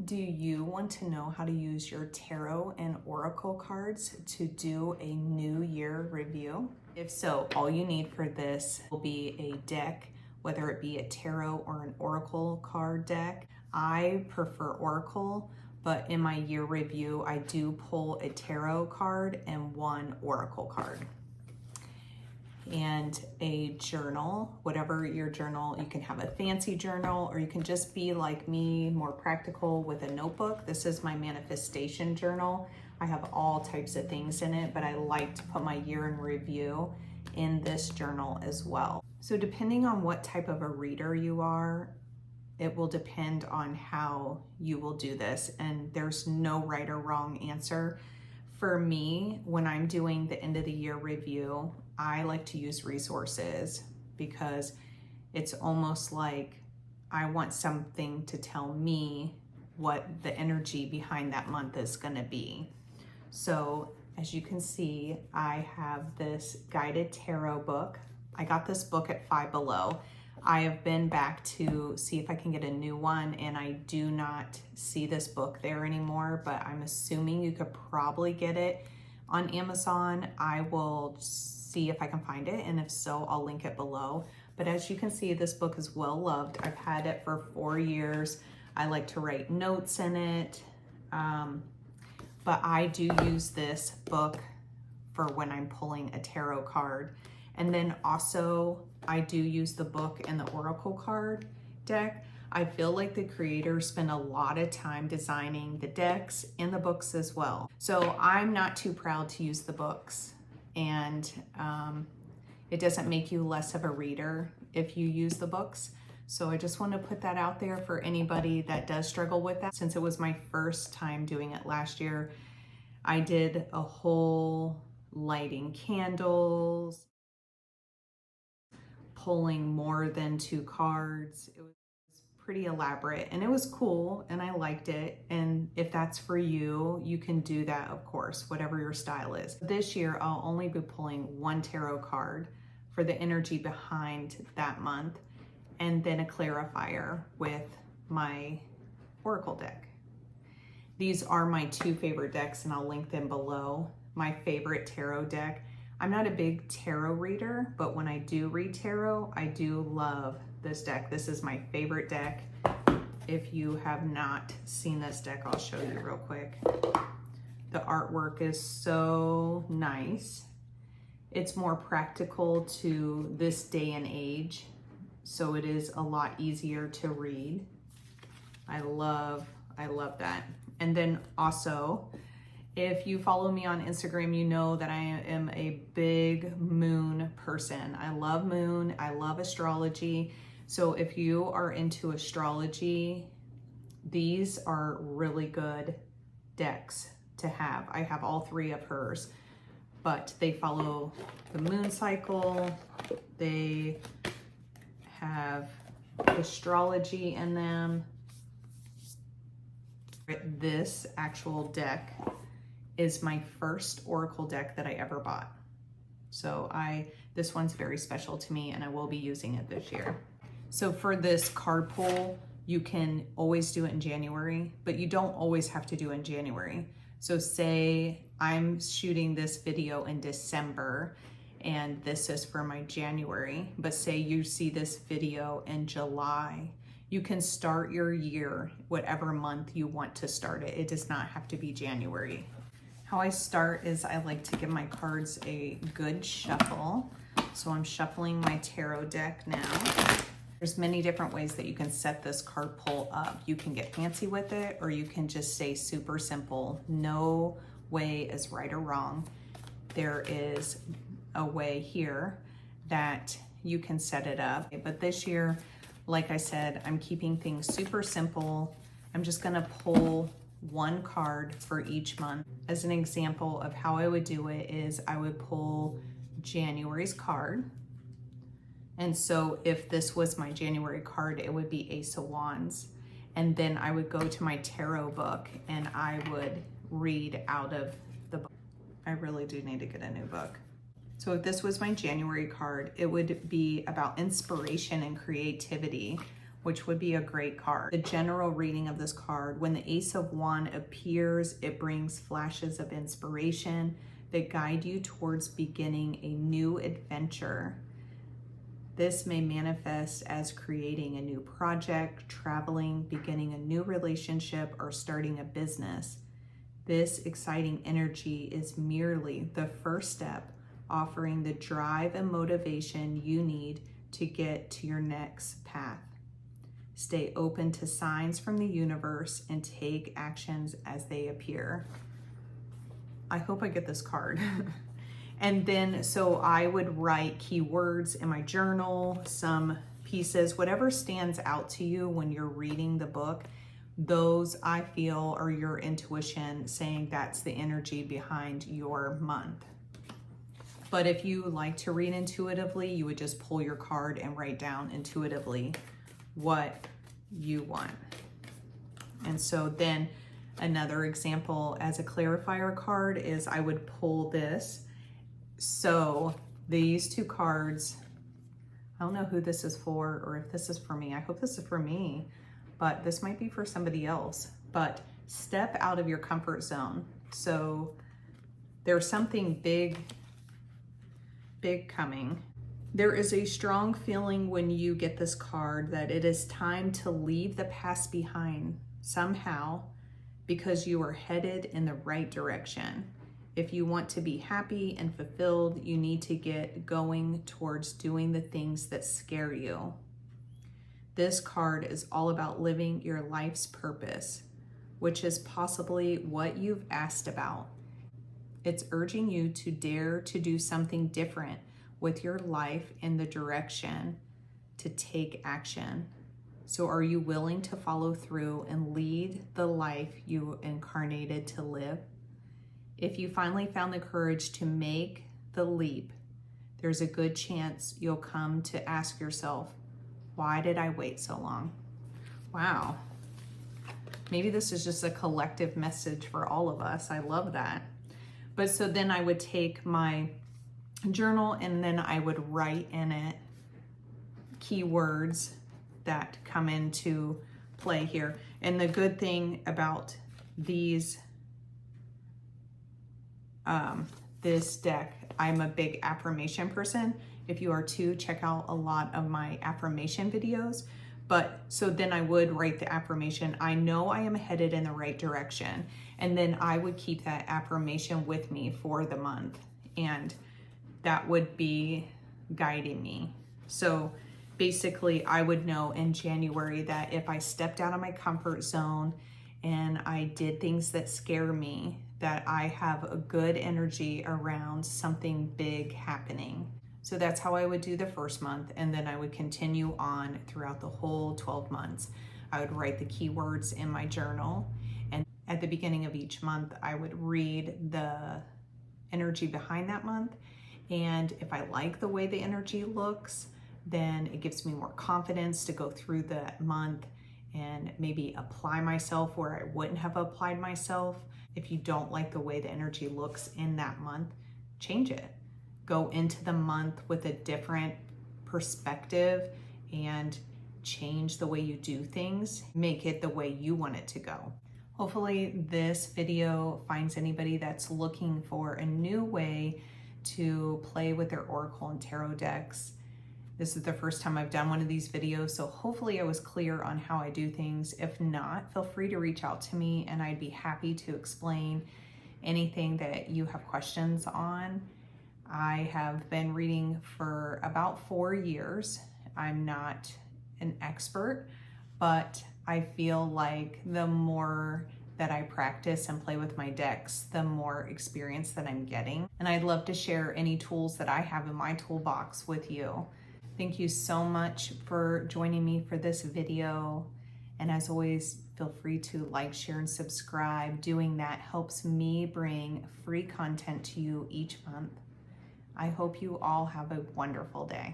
Do you want to know how to use your tarot and oracle cards to do a new year review? If so, all you need for this will be a deck, whether it be a tarot or an oracle card deck. I prefer oracle, but in my year review, I do pull a tarot card and one oracle card. And a journal, whatever your journal, you can have a fancy journal or you can just be like me, more practical with a notebook. This is my manifestation journal. I have all types of things in it, but I like to put my year in review in this journal as well. So depending on what type of a reader you are, it will depend on how you will do this, and there's no right or wrong answer. For me, when I'm doing the end of the year review, I like to use resources because it's almost like I want something to tell me what the energy behind that month is going to be. So as you can see, I have this guided tarot book. I got this book at Five Below. I have been back to see if I can get a new one, and I do not see this book there anymore, but I'm assuming you could probably get it on Amazon. I will see if I can find it, and if so, I'll link it below. But as you can see, this book is well loved. I've had it for 4 years. I like to write notes in it, but I do use this book for when I'm pulling a tarot card. And then also, I do use the book and the oracle card deck. I feel like the creators spend a lot of time designing the decks and the books as well. So I'm not too proud to use the books, and it doesn't make you less of a reader if you use the books. So I just want to put that out there for anybody that does struggle with that. Since it was my first time doing it last year, I did a whole lighting candles, pulling more than 2 cards. It was pretty elaborate and it was cool and I liked it. And if that's for you, you can do that, of course, whatever your style is. This year, I'll only be pulling 1 tarot card for the energy behind that month, and then a clarifier with my oracle deck. These are my 2 favorite decks, and I'll link them below. My favorite tarot deck. I'm not a big tarot reader, but when I do read tarot, I do love this deck. This is my favorite deck. If you have not seen this deck, I'll show you real quick. The artwork is so nice. It's more practical to this day and age, so it is a lot easier to read. I love that. And then also, if you follow me on Instagram, you know that I am a big moon person. I love moon, I love astrology. So if you are into astrology, these are really good decks to have. I have all 3 of hers, but they follow the moon cycle. They have astrology in them. This actual deck is my first oracle deck that I ever bought. So this one's very special to me, and I will be using it this year. So for this card pull, you can always do it in January, but you don't always have to do it in January. So say I'm shooting this video in December, and this is for my January, but say you see this video in July, you can start your year whatever month you want to start it. It does not have to be January. How I start is I like to give my cards a good shuffle. So I'm shuffling my tarot deck now. There's many different ways that you can set this card pull up. You can get fancy with it, or you can just stay super simple. No way is right or wrong. There is a way here that you can set it up. But this year, like I said, I'm keeping things super simple. I'm just gonna pull 1 card for each month. As an example of how I would do it is I would pull January's card. And so if this was my January card, it would be Ace of Wands. And then I would go to my tarot book and I would read out of the book. I really do need to get a new book. So if this was my January card, it would be about inspiration and creativity. which would be a great card. The general reading of this card, when the Ace of Wands appears, it brings flashes of inspiration that guide you towards beginning a new adventure. This may manifest as creating a new project, traveling, beginning a new relationship, or starting a business. This exciting energy is merely the first step, offering the drive and motivation you need to get to your next path. Stay open to signs from the universe and take actions as they appear. I hope I get this card. And then, so I would write keywords in my journal, some pieces, whatever stands out to you when you're reading the book. Those I feel are your intuition saying that's the energy behind your month. But if you like to read intuitively, you would just pull your card and write down intuitively what you want. And so then another example as a clarifier card is I would pull this. So these two cards, I don't know who this is for or if this is for me. I hope this is for me, but this might be for somebody else. But step out of your comfort zone. So there's something big coming. There is a strong feeling when you get this card that it is time to leave the past behind somehow because you are headed in the right direction. If you want to be happy and fulfilled, you need to get going towards doing the things that scare you. This card is all about living your life's purpose, which is possibly what you've asked about. It's urging you to dare to do something different with your life in the direction to take action. So are you willing to follow through and lead the life you incarnated to live? If you finally found the courage to make the leap, there's a good chance you'll come to ask yourself, why did I wait so long? Wow. Maybe this is just a collective message for all of us. I love that. But so then I would take my journal and then I would write in it keywords that come into play here. And the good thing about these this deck, I'm a big affirmation person. If you are too, check out a lot of my affirmation videos. But so then I would write the affirmation, I know I am headed in the right direction. And then I would keep that affirmation with me for the month. And that would be guiding me. So basically I would know in January that if I stepped out of my comfort zone and I did things that scare me, that I have a good energy around something big happening. So that's how I would do the first month. And then I would continue on throughout the whole 12 months. I would write the keywords in my journal. And at the beginning of each month, I would read the energy behind that month. And if I like the way the energy looks, then it gives me more confidence to go through the month and maybe apply myself where I wouldn't have applied myself. If you don't like the way the energy looks in that month, change it. Go into the month with a different perspective and change the way you do things. Make it the way you want it to go. Hopefully this video finds anybody that's looking for a new way to play with their Oracle and Tarot decks. This is the first time I've done one of these videos, so hopefully I was clear on how I do things. If not, feel free to reach out to me and I'd be happy to explain anything that you have questions on. I have been reading for about 4 years. I'm not an expert, but I feel like the more that I practice and play with my decks, the more experience that I'm getting. And I'd love to share any tools that I have in my toolbox with you. Thank you so much for joining me for this video. And as always, feel free to like, share, and subscribe. Doing that helps me bring free content to you each month. I hope you all have a wonderful day.